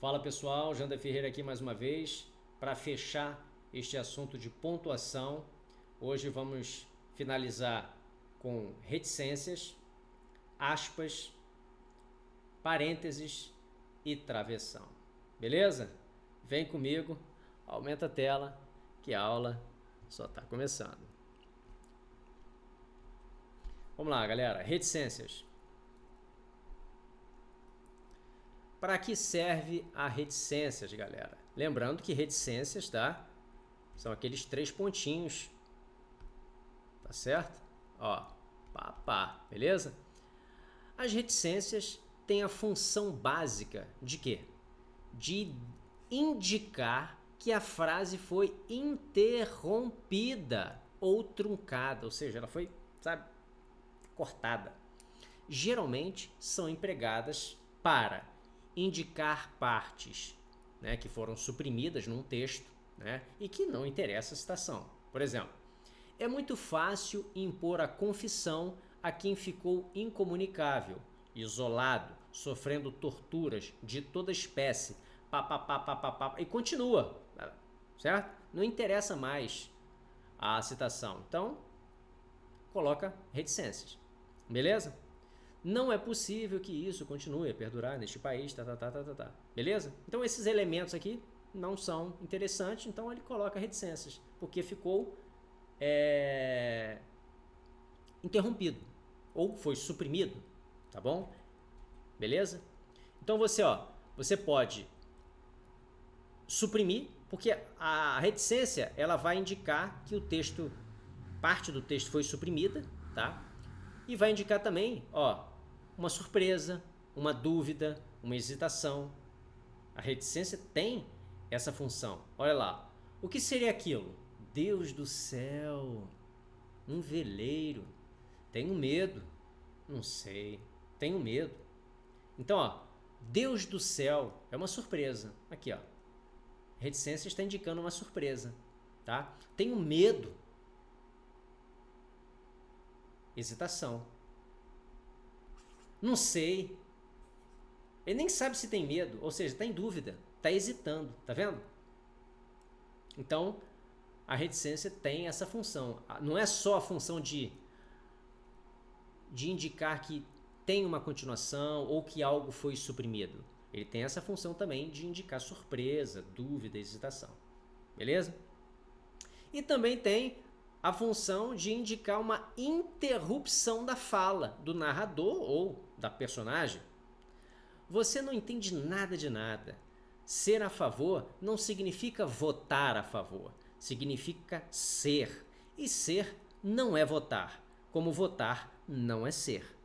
Fala pessoal, Jander Ferreira aqui mais uma vez para fechar este assunto de pontuação. Hoje vamos finalizar com reticências, aspas, parênteses e travessão. Beleza? Vem comigo, aumenta a tela que a aula só está começando. Vamos lá, galera. Reticências. Para que serve a reticências, galera? Lembrando que reticências, tá? São aqueles 3 pontinhos. Tá certo? Ó, pá, beleza? As reticências têm a função básica de quê? De indicar que a frase foi interrompida ou truncada, ou seja, ela foi, sabe, cortada. Geralmente são empregadas para indicar partes, né, que foram suprimidas num texto, né, e que não interessa a citação. Por exemplo, é muito fácil impor a confissão a quem ficou incomunicável, isolado, sofrendo torturas de toda espécie, e continua, certo? Não interessa mais a citação. Então, coloca reticências. Beleza? Não é possível que isso continue a perdurar neste país, beleza? Então esses elementos aqui não são interessantes, então ele coloca reticências, porque ficou interrompido, ou foi suprimido, tá bom? Beleza? Então você pode suprimir, porque a reticência ela vai indicar que o texto, parte do texto foi suprimida, tá? E vai indicar também, uma surpresa, uma dúvida, uma hesitação. A reticência tem essa função. Olha lá. O que seria aquilo? Deus do céu. Um veleiro. Tenho medo. Não sei. Tenho medo. Então, Deus do céu é uma surpresa. Aqui, reticência está indicando uma surpresa, tá? Tenho medo. Hesitação. Não sei. Ele nem sabe se tem medo, ou seja, está em dúvida, está hesitando, tá vendo? Então, a reticência tem essa função. Não é só a função de indicar que tem uma continuação ou que algo foi suprimido. Ele tem essa função também de indicar surpresa, dúvida, hesitação. Beleza? E também tem a função de indicar uma interrupção da fala do narrador ou da personagem. Você não entende nada de nada. Ser a favor não significa votar a favor, significa ser. E ser não é votar, como votar não é ser.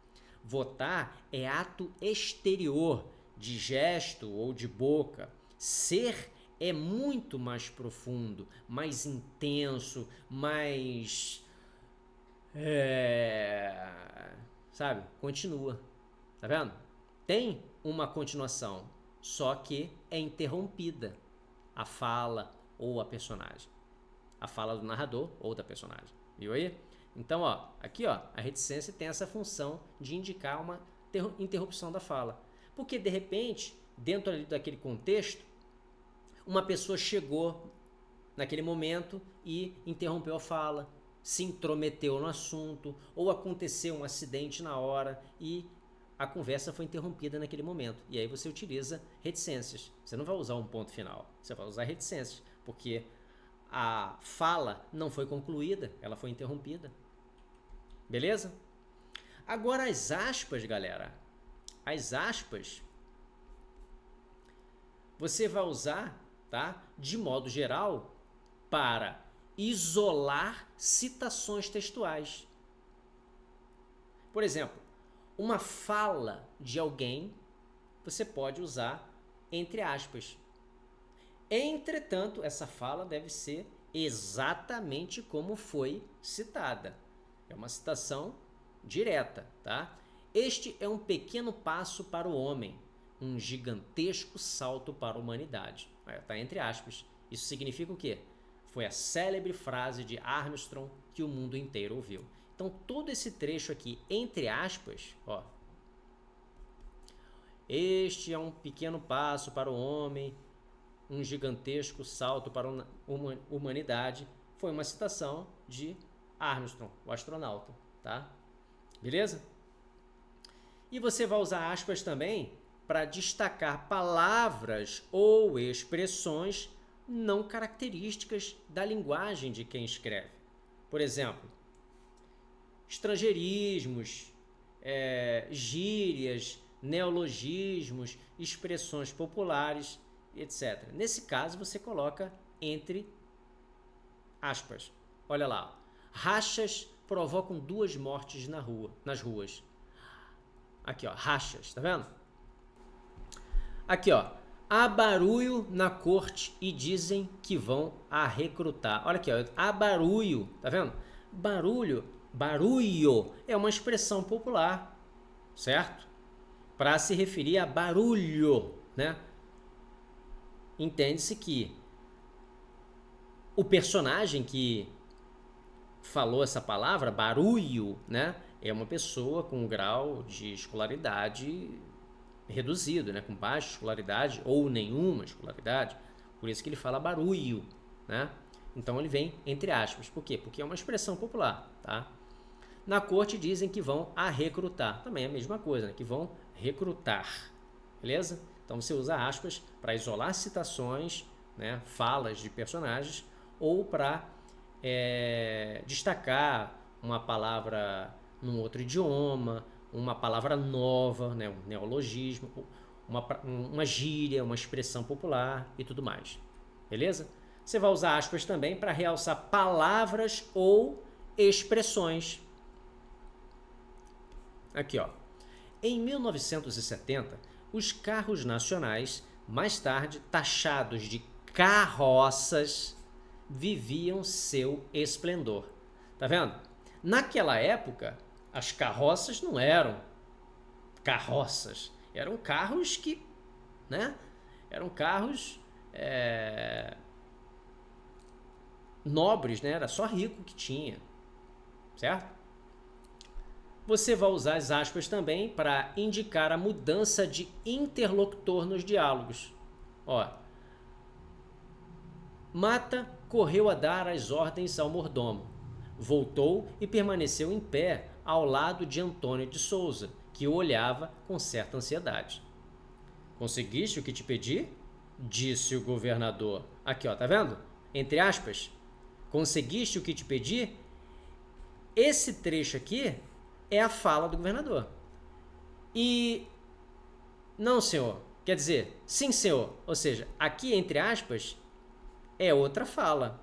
Votar é ato exterior, de gesto ou de boca. Ser é muito mais profundo, mais intenso, mais... sabe? Continua. Tá vendo? Tem uma continuação, só que é interrompida a fala ou a personagem. A fala do narrador ou da personagem. Viu aí? Então, aqui, a reticência tem essa função de indicar uma interrupção da fala. Porque, de repente, dentro ali daquele contexto, uma pessoa chegou naquele momento e interrompeu a fala, se intrometeu no assunto, ou aconteceu um acidente na hora e a conversa foi interrompida naquele momento. E aí você utiliza reticências. Você não vai usar um ponto final, você vai usar reticências, porque a fala não foi concluída, ela foi interrompida. Beleza? Agora as aspas, galera. As aspas você vai usar, tá? De modo geral, para isolar citações textuais. Por exemplo, uma fala de alguém você pode usar entre aspas. Entretanto, essa fala deve ser exatamente como foi citada. É uma citação direta, tá? Este é um pequeno passo para o homem, um gigantesco salto para a humanidade. Está entre aspas. Isso significa o quê? Foi a célebre frase de Armstrong que o mundo inteiro ouviu. Então, todo esse trecho aqui, entre aspas, Este é um pequeno passo para o homem, um gigantesco salto para a humanidade. Foi uma citação de Armstrong, o astronauta, tá? Beleza? E você vai usar aspas também para destacar palavras ou expressões não características da linguagem de quem escreve. Por exemplo, estrangeirismos, gírias, neologismos, expressões populares, etc. Nesse caso, você coloca entre aspas. Olha lá, rachas provocam 2 mortes nas ruas. Aqui, ó, rachas, tá vendo? Aqui, ó, há barulho na corte e dizem que vão a recrutar. Olha aqui, ó, há barulho, tá vendo? Barulho é uma expressão popular, certo? Para se referir a barulho, né? Entende-se que o personagem que falou essa palavra, barulho, né? É uma pessoa com um grau de escolaridade reduzido, né? Com baixa escolaridade ou nenhuma escolaridade. Por isso que ele fala barulho, né? Então ele vem entre aspas. Por quê? Porque é uma expressão popular, tá? Na corte dizem que vão a recrutar. Também é a mesma coisa, né? Que vão recrutar. Beleza? Então você usa aspas para isolar citações, né? Falas de personagens ou para destacar uma palavra num outro idioma, uma palavra nova, né? Um neologismo, uma gíria, uma expressão popular e tudo mais. Beleza? Você vai usar aspas também para realçar palavras ou expressões. Aqui, ó. Em 1970, os carros nacionais, mais tarde taxados de carroças, viviam seu esplendor. Tá vendo? Naquela época, as carroças não eram carroças, eram carros que, né? Eram carros nobres, né? Era só rico que tinha, certo? Você vai usar as aspas também para indicar a mudança de interlocutor nos diálogos. Ó, Mata correu a dar as ordens ao mordomo. Voltou e permaneceu em pé ao lado de Antônio de Souza, que o olhava com certa ansiedade. Conseguiste o que te pedi? Disse o governador. Aqui, ó, tá vendo? Entre aspas. Conseguiste o que te pedi? Esse trecho aqui é a fala do governador. E não, senhor. Quer dizer, sim, senhor. Ou seja, aqui, entre aspas, é outra fala.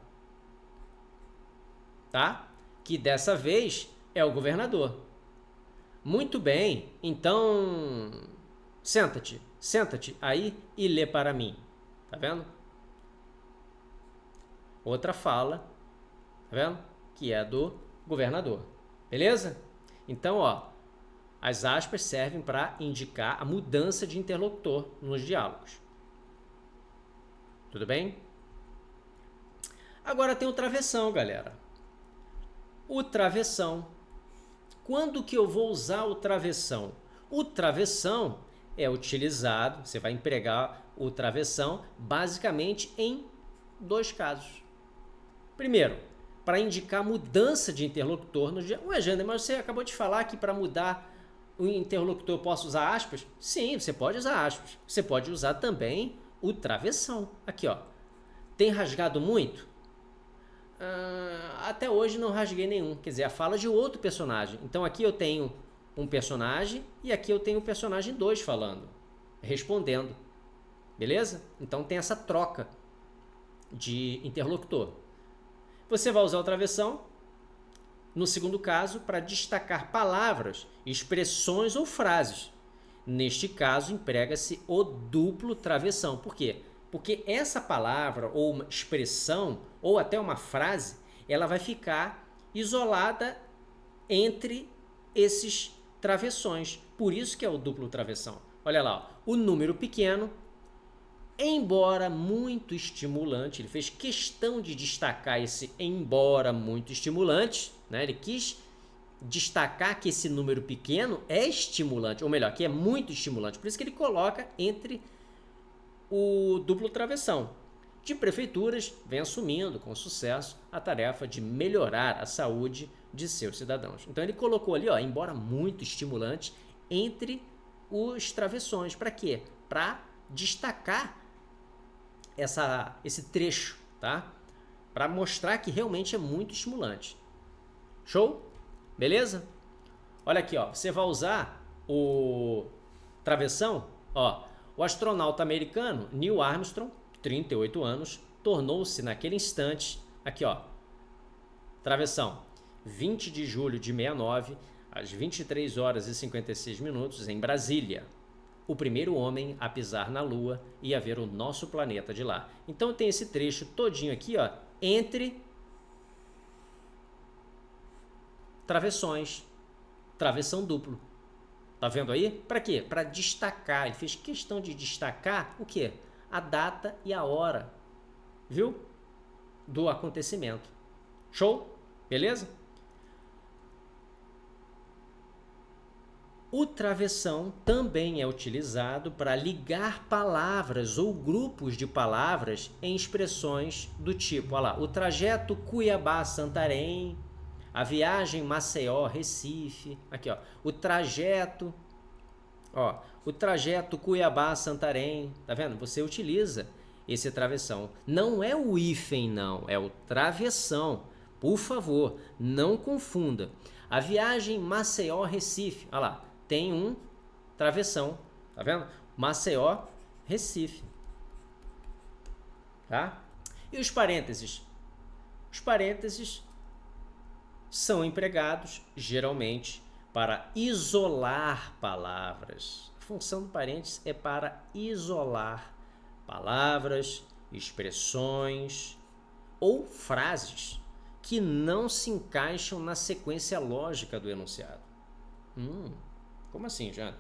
Tá? Que dessa vez é o governador. Muito bem, então senta-te aí e lê para mim. Tá vendo? Outra fala, tá vendo? Que é do governador. Beleza? Então, ó, as aspas servem para indicar a mudança de interlocutor nos diálogos. Tudo bem? Agora tem o travessão, galera. O travessão. Quando que eu vou usar o travessão? O travessão é utilizado, você vai empregar o travessão basicamente em 2 casos. Primeiro, para indicar mudança de interlocutor no dia. Ué, Jander, mas você acabou de falar que para mudar o interlocutor eu posso usar aspas? Sim, você pode usar aspas. Você pode usar também o travessão. Aqui, ó. Tem rasgado muito? Até hoje não rasguei nenhum. Quer dizer, a fala de outro personagem. Então aqui eu tenho um personagem e aqui eu tenho o personagem 2 falando, respondendo. Beleza? Então tem essa troca de interlocutor. Você vai usar o travessão, no segundo caso, para destacar palavras, expressões ou frases. Neste caso, emprega-se o duplo travessão. Por quê? Porque essa palavra ou uma expressão ou até uma frase, ela vai ficar isolada entre esses travessões. Por isso que é o duplo travessão. Olha lá, ó, o número pequeno, embora muito estimulante, ele fez questão de destacar esse embora muito estimulante, né? Ele quis destacar que esse número pequeno é estimulante, ou melhor, que é muito estimulante. Por isso que ele coloca entre o duplo travessão. De prefeituras, vem assumindo com sucesso a tarefa de melhorar a saúde de seus cidadãos. Então ele colocou ali, ó, embora muito estimulante, entre os travessões. Para quê? Para destacar esse trecho, tá? Para mostrar que realmente é muito estimulante. Show? Beleza? Olha aqui, ó, você vai usar o travessão, ó, o astronauta americano Neil Armstrong, 38 anos, tornou-se naquele instante, aqui ó, travessão, 20 de julho de 69, às 23 horas e 56 minutos, em Brasília, o primeiro homem a pisar na Lua e a ver o nosso planeta de lá. Então tem esse trecho todinho aqui, ó, entre travessões, travessão duplo. Tá vendo aí? Para quê? Para destacar. Ele fez questão de destacar o quê? A data e a hora, viu? Do acontecimento. Show? Beleza? O travessão também é utilizado para ligar palavras ou grupos de palavras em expressões do tipo, olha lá, o trajeto Cuiabá-Santarém, a viagem Maceió-Recife, aqui ó, o trajeto Cuiabá-Santarém, tá vendo? Você utiliza esse travessão. Não é o hífen não, é o travessão. Por favor, não confunda. A viagem Maceió-Recife, olha lá, tem um travessão, tá vendo? Maceió-Recife, tá? E os parênteses? Os parênteses são empregados, geralmente, para isolar palavras. A função do parênteses é para isolar palavras, expressões ou frases que não se encaixam na sequência lógica do enunciado. Como assim, Jana?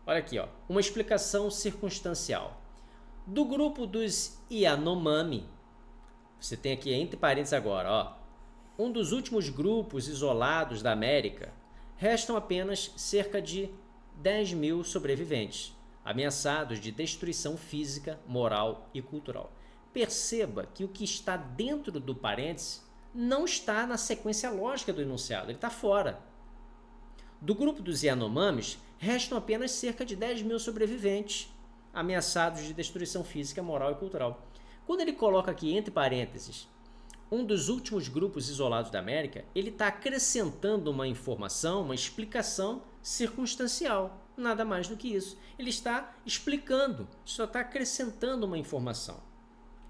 Olha aqui, ó, uma explicação circunstancial. Do grupo dos Yanomami, você tem aqui entre parênteses agora, ó, um dos últimos grupos isolados da América, restam apenas cerca de 10 mil sobreviventes, ameaçados de destruição física, moral e cultural. Perceba que o que está dentro do parêntese não está na sequência lógica do enunciado, ele está fora. Do grupo dos Yanomamis, restam apenas cerca de 10 mil sobreviventes, ameaçados de destruição física, moral e cultural. Quando ele coloca aqui entre parênteses um dos últimos grupos isolados da América, ele está acrescentando uma informação, uma explicação circunstancial, nada mais do que isso. Ele está explicando, só está acrescentando uma informação,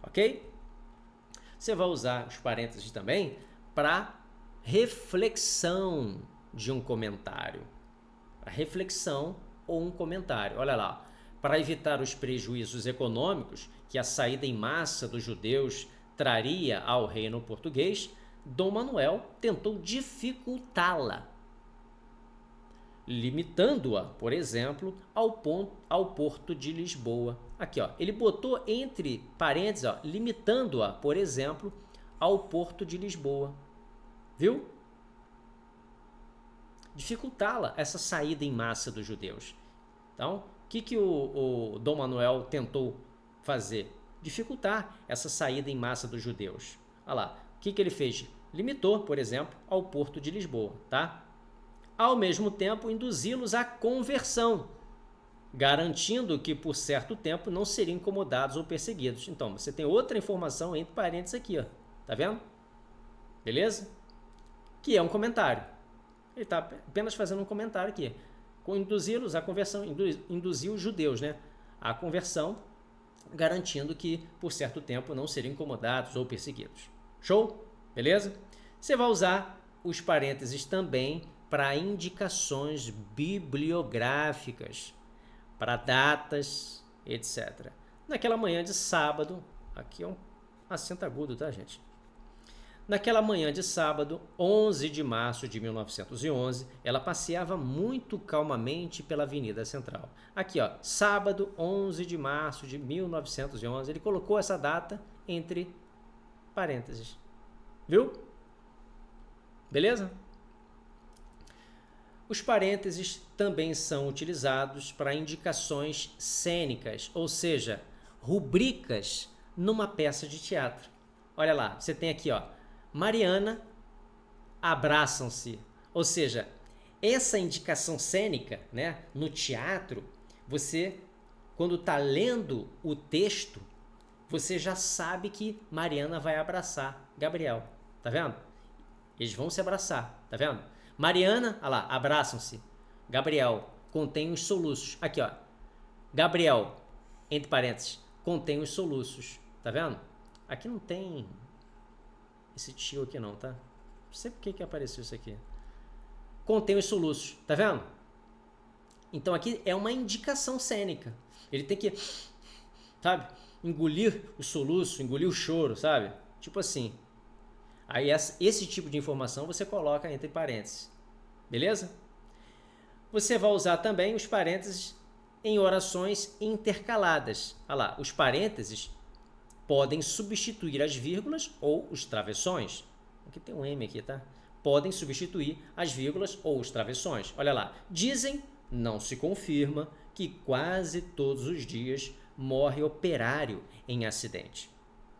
ok? Você vai usar os parênteses também para reflexão de um comentário. A reflexão ou um comentário. Olha lá, para evitar os prejuízos econômicos que a saída em massa dos judeus traria ao reino português, Dom Manuel tentou dificultá-la, limitando-a, por exemplo, ao porto de Lisboa. Aqui, ó, ele botou entre parênteses, ó, limitando-a, por exemplo, ao porto de Lisboa. Viu? Dificultá-la, essa saída em massa dos judeus. Então, o que o Dom Manuel tentou fazer? Dificultar essa saída em massa dos judeus. Olha lá, o que ele fez? Limitou, por exemplo, ao porto de Lisboa, tá? Ao mesmo tempo, induzi-los à conversão, garantindo que por certo tempo não seriam incomodados ou perseguidos. Então, você tem outra informação entre parênteses aqui, ó. Tá vendo? Beleza? Que é um comentário. Ele está apenas fazendo um comentário aqui. Induzi-los à conversão, induzir os judeus, né, à conversão, garantindo que por certo tempo não seriam incomodados ou perseguidos. Show? Beleza? Você vai usar os parênteses também para indicações bibliográficas, para datas, etc. Naquela manhã de sábado, aqui é um acento agudo, tá, gente? Naquela manhã de sábado, 11 de março de 1911, ela passeava muito calmamente pela Avenida Central. Aqui, ó, sábado, 11 de março de 1911, ele colocou essa data entre parênteses. Viu? Beleza? Os parênteses também são utilizados para indicações cênicas, ou seja, rubricas numa peça de teatro. Olha lá, você tem aqui, ó, Mariana, abraçam-se. Ou seja, essa indicação cênica, né, no teatro, você, quando está lendo o texto, você já sabe que Mariana vai abraçar Gabriel. Tá vendo? Eles vão se abraçar, tá vendo? Mariana, olha lá, abraçam-se. Gabriel, contém os soluços. Aqui, ó. Gabriel, entre parênteses, contém os soluços. Tá vendo? Aqui não tem esse tio aqui não, tá? Não sei por que apareceu isso aqui. Contém os soluços, tá vendo? Então aqui é uma indicação cênica. Ele tem que, sabe, engolir o soluço, engolir o choro, sabe? Tipo assim. Aí esse tipo de informação você coloca entre parênteses. Beleza? Você vai usar também os parênteses em orações intercaladas. Olha lá, os parênteses podem substituir as vírgulas ou os travessões. Aqui tem um M aqui, tá? Podem substituir as vírgulas ou os travessões. Olha lá. Dizem, não se confirma, que quase todos os dias morre operário em acidente.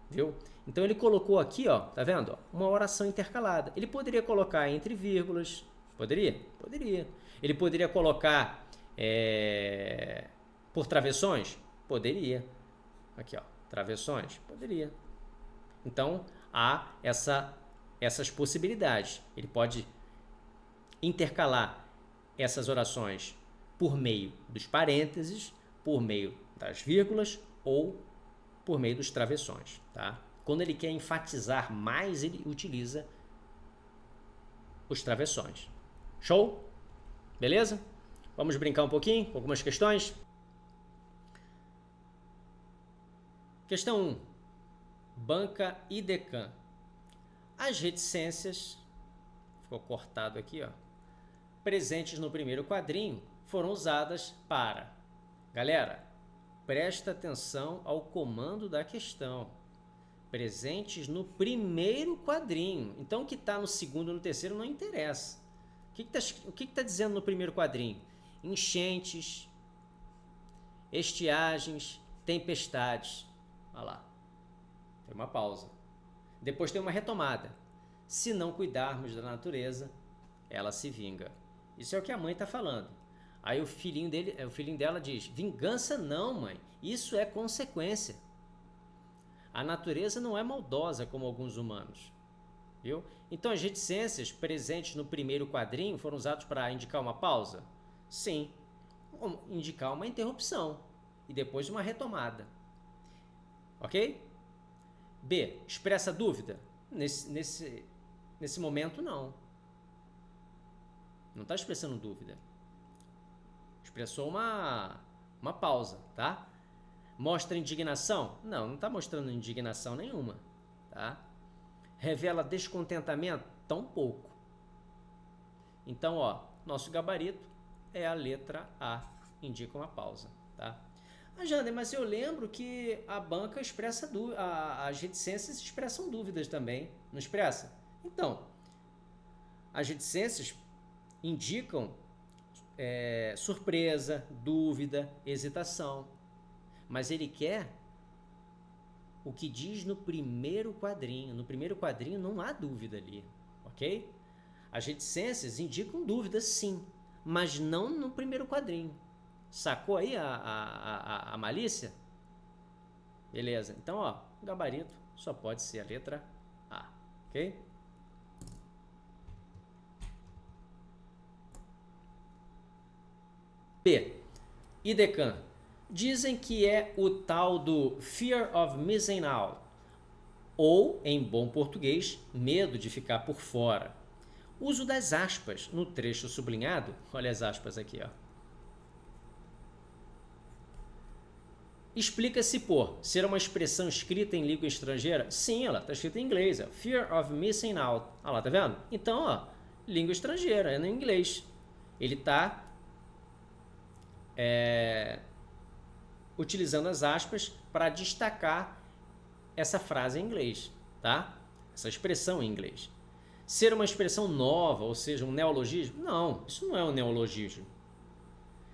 Viu? Então ele colocou aqui, ó, tá vendo? Ó, uma oração intercalada. Ele poderia colocar entre vírgulas. Poderia? Poderia. Ele poderia colocar por travessões? Poderia. Aqui, ó, travessões? Poderia. Então há essas possibilidades. Ele pode intercalar essas orações por meio dos parênteses, por meio das vírgulas ou por meio dos travessões, tá? Quando ele quer enfatizar mais, ele utiliza os travessões. Show? Beleza? Vamos brincar um pouquinho com algumas questões? Questão 1. Banca e Decã. As reticências, ficou cortado aqui, ó, presentes no primeiro quadrinho foram usadas para... Galera, presta atenção ao comando da questão. Presentes no primeiro quadrinho. Então, o que está no segundo e no terceiro não interessa. O que está dizendo no primeiro quadrinho? Enchentes, estiagens, tempestades. Olha lá. Tem uma pausa. Depois tem uma retomada. Se não cuidarmos da natureza, ela se vinga. Isso é o que a mãe está falando. Aí o filhinho dela diz: vingança não, mãe. Isso é consequência. A natureza não é maldosa como alguns humanos. Viu? Então as reticências presentes no primeiro quadrinho foram usadas para indicar uma pausa? Sim. Indicar uma interrupção. E depois uma retomada. Ok? B. Expressa dúvida? Nesse momento, não. Não está expressando dúvida. Expressou uma pausa, tá? Mostra indignação? Não está mostrando indignação nenhuma, tá? Revela descontentamento? Tão pouco. Então, ó, nosso gabarito é a letra A, indica uma pausa, tá? Jander, mas eu lembro que a banca expressa as reticências expressam dúvidas também, não expressa? Então, as reticências indicam surpresa, dúvida, hesitação. Mas ele quer o que diz no primeiro quadrinho. No primeiro quadrinho não há dúvida ali, ok? As reticências indicam dúvida, sim, mas não no primeiro quadrinho. Sacou aí a malícia? Beleza. Então, ó, o gabarito só pode ser a letra A, ok? B. Idecan. Dizem que é o tal do fear of missing out, ou, em bom português, medo de ficar por fora. Uso das aspas no trecho sublinhado. Olha as aspas aqui, ó. Explica-se por ser uma expressão escrita em língua estrangeira? Sim, ela está escrita em inglês. Ó. Fear of missing out. Olha lá, tá vendo? Então, ó, língua estrangeira, é no inglês. Ele está utilizando as aspas para destacar essa frase em inglês, tá? Essa expressão em inglês. Ser uma expressão nova, ou seja, um neologismo? Não, isso não é um neologismo.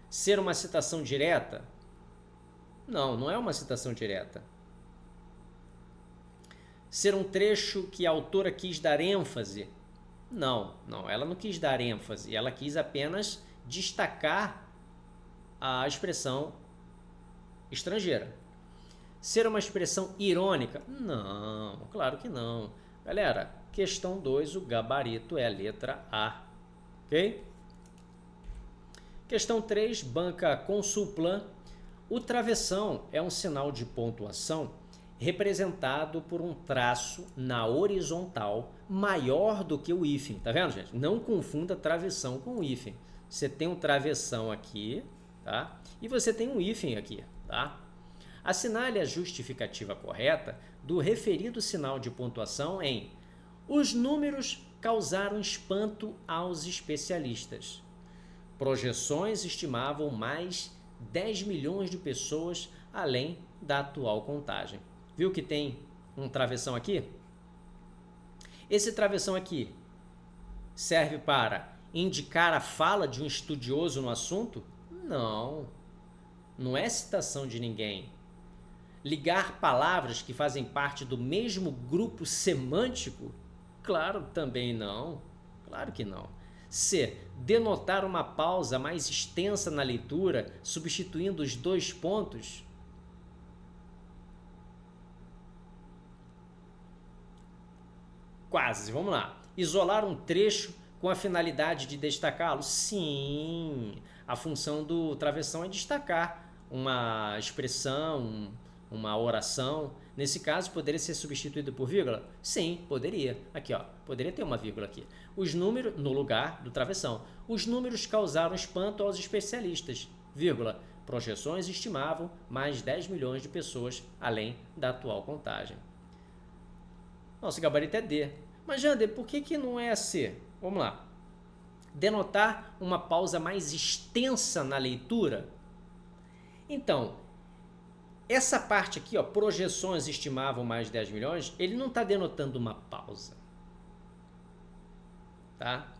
Ser uma citação direta? Não, não é uma citação direta. Ser um trecho que a autora quis dar ênfase? Não, ela não quis dar ênfase, ela quis apenas destacar a expressão estrangeira. Ser uma expressão irônica? Não, claro que não. Galera, questão 2, o gabarito é a letra A, ok? Questão 3, banca Consulplan. O travessão é um sinal de pontuação representado por um traço na horizontal maior do que o hífen. Tá vendo, gente? Não confunda travessão com hífen. Você tem um travessão aqui, tá? E você tem um hífen aqui, tá? Assinale a justificativa correta do referido sinal de pontuação em: os números causaram espanto aos especialistas. Projeções estimavam mais 10 milhões de pessoas além da atual contagem. Viu que tem um travessão aqui? Esse travessão aqui serve para indicar a fala de um estudioso no assunto? Não, não é citação de ninguém. Ligar palavras que fazem parte do mesmo grupo semântico? Claro, também não. Claro que não. C. Denotar uma pausa mais extensa na leitura, substituindo os dois pontos? Quase, vamos lá. Isolar um trecho com a finalidade de destacá-lo? Sim, a função do travessão é destacar uma expressão, uma oração. Nesse caso, poderia ser substituído por vírgula? Sim, poderia. Aqui, ó, poderia ter uma vírgula aqui. Os números, no lugar do travessão. Os números causaram espanto aos especialistas, vírgula. Projeções estimavam mais 10 milhões de pessoas além da atual contagem. Nosso gabarito é D. Mas, Jander, por que não é C? Vamos lá. Denotar uma pausa mais extensa na leitura? Então, essa parte aqui, ó, projeções estimavam mais de 10 milhões, ele não está denotando uma pausa. Tá?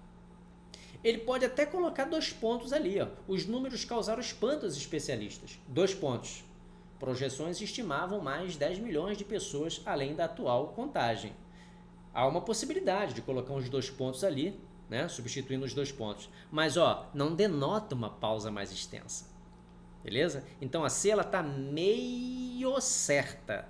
Ele pode até colocar dois pontos ali, ó. Os números causaram espanto aos especialistas. 2 pontos. Projeções estimavam mais de 10 milhões de pessoas além da atual contagem. Há uma possibilidade de colocar uns 2 pontos ali, né, substituindo os 2 pontos. Mas, ó, não denota uma pausa mais extensa. Beleza? Então a C ela está meio certa.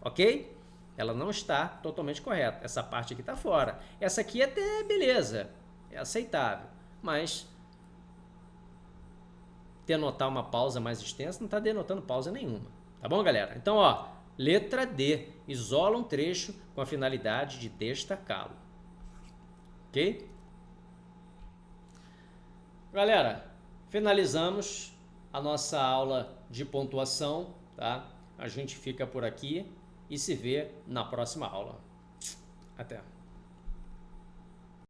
Ok? Ela não está totalmente correta. Essa parte aqui está fora. Essa aqui até beleza. É aceitável. Mas denotar uma pausa mais extensa não está denotando pausa nenhuma. Tá bom, galera? Então, ó, letra D. Isola um trecho com a finalidade de destacá-lo. Ok? Galera, finalizamos a nossa aula de pontuação, tá? A gente fica por aqui e se vê na próxima aula. Até!